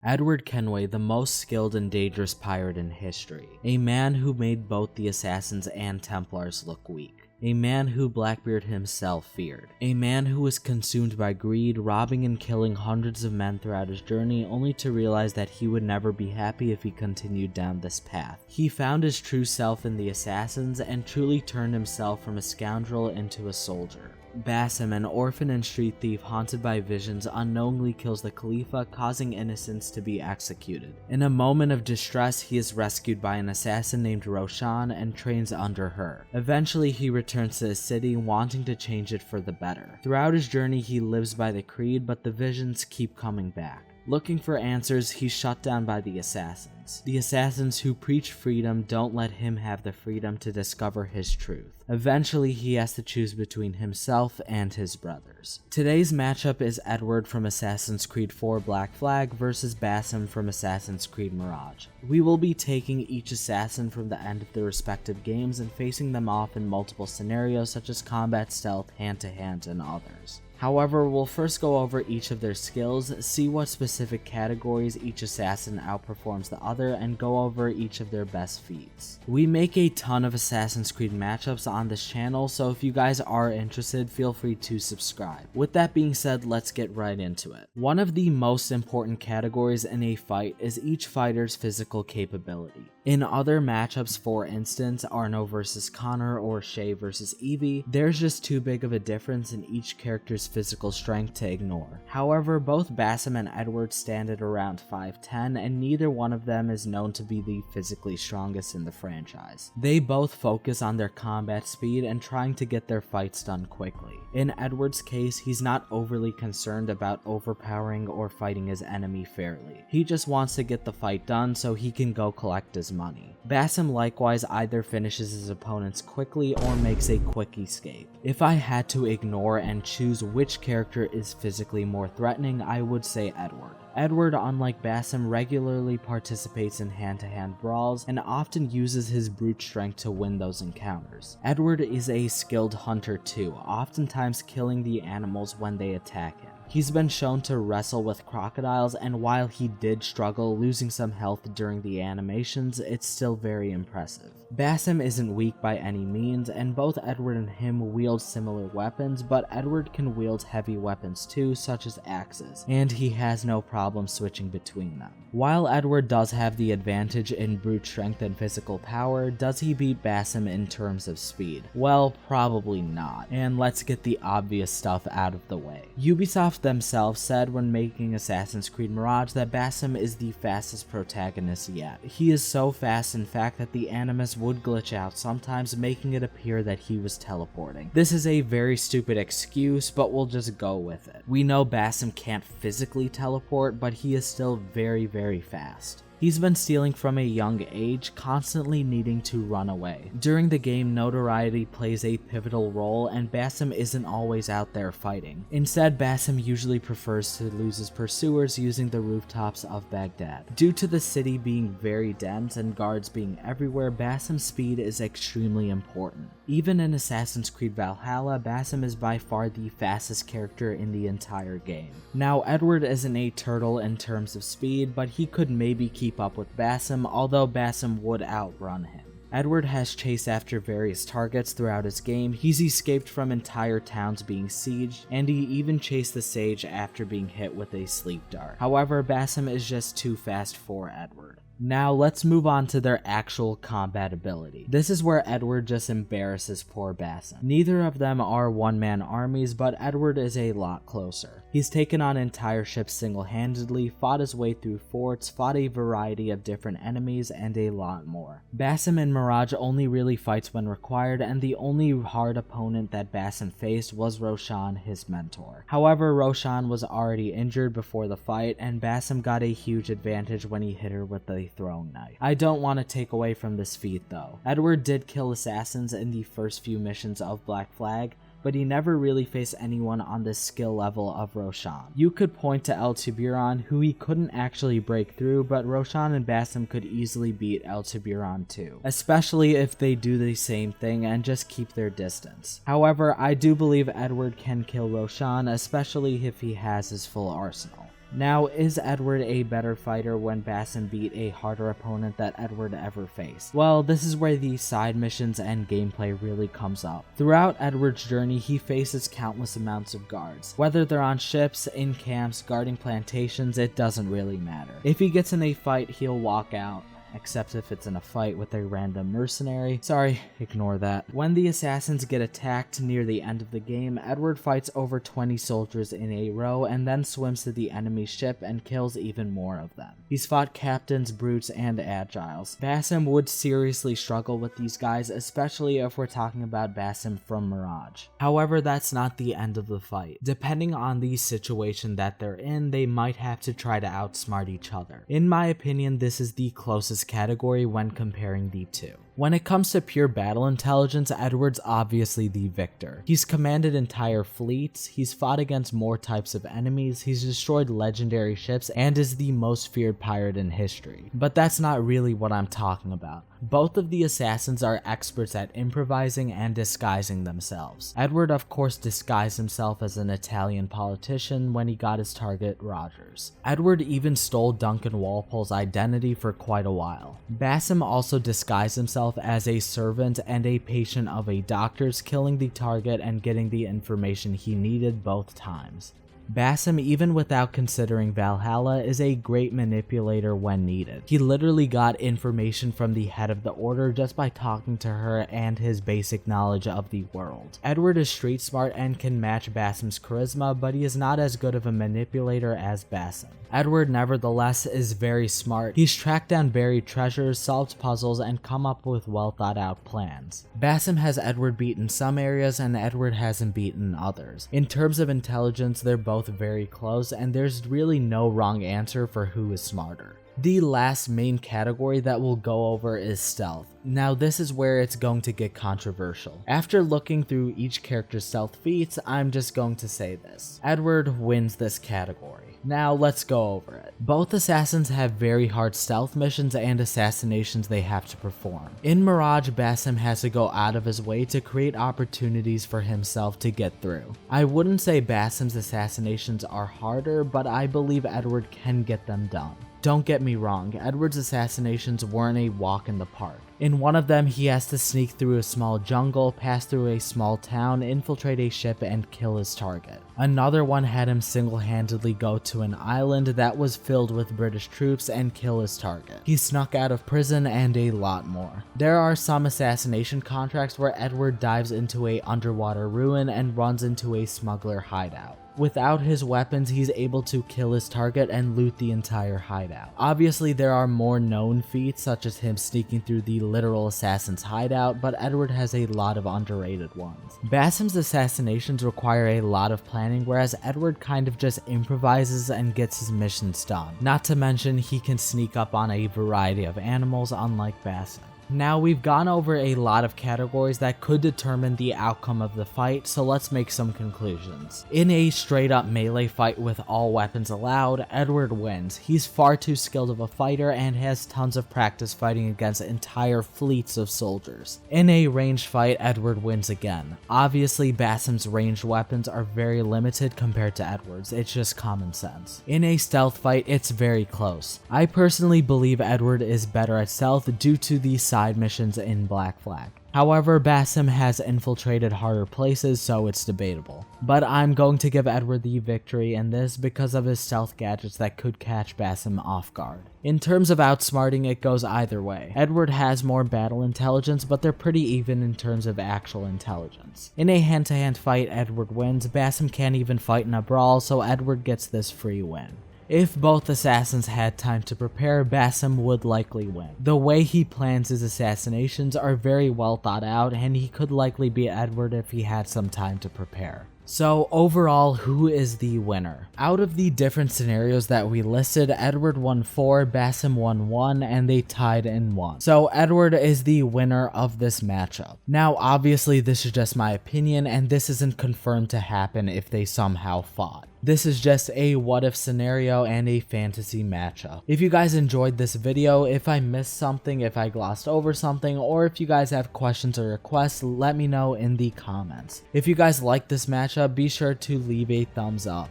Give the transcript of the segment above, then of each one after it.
Edward Kenway, the most skilled and dangerous pirate in history, a man who made both the Assassins and Templars look weak. A man who Blackbeard himself feared. A man who was consumed by greed, robbing and killing hundreds of men throughout his journey, only to realize that he would never be happy if he continued down this path. He found his true self in the Assassins and truly turned himself from a scoundrel into a soldier. Basim, an orphan and street thief haunted by visions, unknowingly kills the Khalifa, causing innocents to be executed. In a moment of distress, he is rescued by an assassin named Roshan and trains under her. Eventually, he returns to his city, wanting to change it for the better. Throughout his journey, he lives by the creed, but the visions keep coming back. Looking for answers, he's shut down by the Assassins. The Assassins who preach freedom don't let him have the freedom to discover his truth. Eventually, he has to choose between himself and his brothers. Today's matchup is Edward from Assassin's Creed 4 Black Flag versus Basim from Assassin's Creed Mirage. We will be taking each assassin from the end of their respective games and facing them off in multiple scenarios such as combat, stealth, hand-to-hand, and others. However, we'll first go over each of their skills, see what specific categories each assassin outperforms the other, and go over each of their best feats. We make a ton of Assassin's Creed matchups on this channel, so if you guys are interested, feel free to subscribe. With that being said, let's get right into it. One of the most important categories in a fight is each fighter's physical capability. In other matchups, for instance, Arno vs Connor or Shay vs Evie, there's just too big of a difference in each character's physical strength to ignore. However, both Basim and Edward stand at around 5'10", and neither one of them is known to be the physically strongest in the franchise. They both focus on their combat speed and trying to get their fights done quickly. In Edward's case, he's not overly concerned about overpowering or fighting his enemy fairly. He just wants to get the fight done so he can go collect his money. Basim likewise either finishes his opponents quickly or makes a quick escape. If I had to ignore and choose which character is physically more threatening, I would say Edward. Edward, unlike Basim, regularly participates in hand-to-hand brawls and often uses his brute strength to win those encounters. Edward is a skilled hunter too, oftentimes killing the animals when they attack him. He's been shown to wrestle with crocodiles, and while he did struggle, losing some health during the animations, it's still very impressive. Basim isn't weak by any means, and both Edward and him wield similar weapons, but Edward can wield heavy weapons too, such as axes, and he has no problem switching between them. While Edward does have the advantage in brute strength and physical power, does he beat Basim in terms of speed? Well, probably not, and let's get the obvious stuff out of the way. Ubisoft themselves said when making Assassin's Creed Mirage that Basim is the fastest protagonist yet. He is so fast, in fact, that the Animus would glitch out sometimes, making it appear that he was teleporting. This is a very stupid excuse, but we'll just go with it. We know Basim can't physically teleport, but he is still very fast. He's been stealing from a young age, constantly needing to run away. During the game, notoriety plays a pivotal role, and Basim isn't always out there fighting. Instead, Basim usually prefers to lose his pursuers using the rooftops of Baghdad. Due to the city being very dense and guards being everywhere, Basim's speed is extremely important. Even in Assassin's Creed Valhalla, Basim is by far the fastest character in the entire game. Now, Edward isn't a turtle in terms of speed, but he could maybe keep up with Basim, although Basim would outrun him. Edward has chased after various targets throughout his game, he's escaped from entire towns being sieged, and he even chased the sage after being hit with a sleep dart. However, Basim is just too fast for Edward. Now let's move on to their actual combat ability. This is where Edward just embarrasses poor Basim. Neither of them are one-man armies, but Edward is a lot closer. He's taken on entire ships single-handedly, fought his way through forts, fought a variety of different enemies, and a lot more. Basim in Mirage only really fights when required, and the only hard opponent that Basim faced was Roshan, his mentor. However, Roshan was already injured before the fight, and Basim got a huge advantage when he hit her with the throwing knife. I don't want to take away from this feat though. Edward did kill assassins in the first few missions of Black Flag, but he never really faced anyone on the skill level of Roshan. You could point to El Tiburon, who he couldn't actually break through, but Roshan and Basim could easily beat El Tiburon too, especially if they do the same thing and just keep their distance. However, I do believe Edward can kill Roshan, especially if he has his full arsenal. Now, is Edward a better fighter when Basim beat a harder opponent that Edward ever faced? Well, this is where the side missions and gameplay really comes up. Throughout Edward's journey, he faces countless amounts of guards. Whether they're on ships, in camps, guarding plantations, it doesn't really matter. If he gets in a fight, he'll walk out. Except if it's in a fight with a random mercenary. Sorry, ignore that. When the assassins get attacked near the end of the game, Edward fights over 20 soldiers in a row and then swims to the enemy ship and kills even more of them. He's fought captains, brutes, and agiles. Basim would seriously struggle with these guys, especially if we're talking about Basim from Mirage. However, that's not the end of the fight. Depending on the situation that they're in, they might have to try to outsmart each other. In my opinion, this is the closest category when comparing the two. When it comes to pure battle intelligence, Edward's obviously the victor. He's commanded entire fleets, he's fought against more types of enemies, he's destroyed legendary ships, and is the most feared pirate in history. But that's not really what I'm talking about. Both of the assassins are experts at improvising and disguising themselves. Edward of course disguised himself as an Italian politician when he got his target, Rogers. Edward even stole Duncan Walpole's identity for quite a while. Basim also disguised himself as a servant and a patient of a doctor's, killing the target and getting the information he needed both times. Basim, even without considering Valhalla, is a great manipulator when needed. He literally got information from the head of the order just by talking to her and his basic knowledge of the world. Edward is street smart and can match Basim's charisma, but he is not as good of a manipulator as Basim. Edward, nevertheless, is very smart. He's tracked down buried treasures, solved puzzles, and come up with well thought out plans. Basim has Edward beat in some areas and Edward hasn't beaten others. In terms of intelligence, they're both very close, and there's really no wrong answer for who is smarter. The last main category that we'll go over is stealth. Now this is where it's going to get controversial. After looking through each character's stealth feats, I'm just going to say this. Edward wins this category. Now let's go over it. Both assassins have very hard stealth missions and assassinations they have to perform. In Mirage, Basim has to go out of his way to create opportunities for himself to get through. I wouldn't say Basim's assassinations are harder, but I believe Edward can get them done. Don't get me wrong, Edward's assassinations weren't a walk in the park. In one of them, he has to sneak through a small jungle, pass through a small town, infiltrate a ship, and kill his target. Another one had him single-handedly go to an island that was filled with British troops and kill his target. He snuck out of prison, and a lot more. There are some assassination contracts where Edward dives into a underwater ruin and runs into a smuggler hideout. Without his weapons, he's able to kill his target and loot the entire hideout. Obviously, there are more known feats, such as him sneaking through the literal assassin's hideout, but Edward has a lot of underrated ones. Basim's assassinations require a lot of planning, whereas Edward kind of just improvises and gets his missions done. Not to mention, he can sneak up on a variety of animals, unlike Basim. Now, we've gone over a lot of categories that could determine the outcome of the fight, so let's make some conclusions. In a straight up melee fight with all weapons allowed, Edward wins. He's far too skilled of a fighter and has tons of practice fighting against entire fleets of soldiers. In a ranged fight, Edward wins again. Obviously, Basim's ranged weapons are very limited compared to Edward's, it's just common sense. In a stealth fight, it's very close. I personally believe Edward is better at stealth due to the side missions in Black Flag. However, Basim has infiltrated harder places, so it's debatable. But I'm going to give Edward the victory in this because of his stealth gadgets that could catch Basim off guard. In terms of outsmarting, it goes either way. Edward has more battle intelligence, but they're pretty even in terms of actual intelligence. In a hand-to-hand fight, Edward wins. Basim can't even fight in a brawl, so Edward gets this free win. If both assassins had time to prepare, Basim would likely win. The way he plans his assassinations are very well thought out, and he could likely beat Edward if he had some time to prepare. So overall, who is the winner? Out of the different scenarios that we listed, Edward won 4, Basim won 1, and they tied in 1. So Edward is the winner of this matchup. Now obviously this is just my opinion, and this isn't confirmed to happen if they somehow fought. This is just a what if scenario and a fantasy matchup. If you guys enjoyed this video, if I missed something, if I glossed over something, or if you guys have questions or requests, let me know in the comments. If you guys like this matchup, be sure to leave a thumbs up.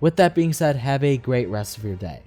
With that being said, have a great rest of your day.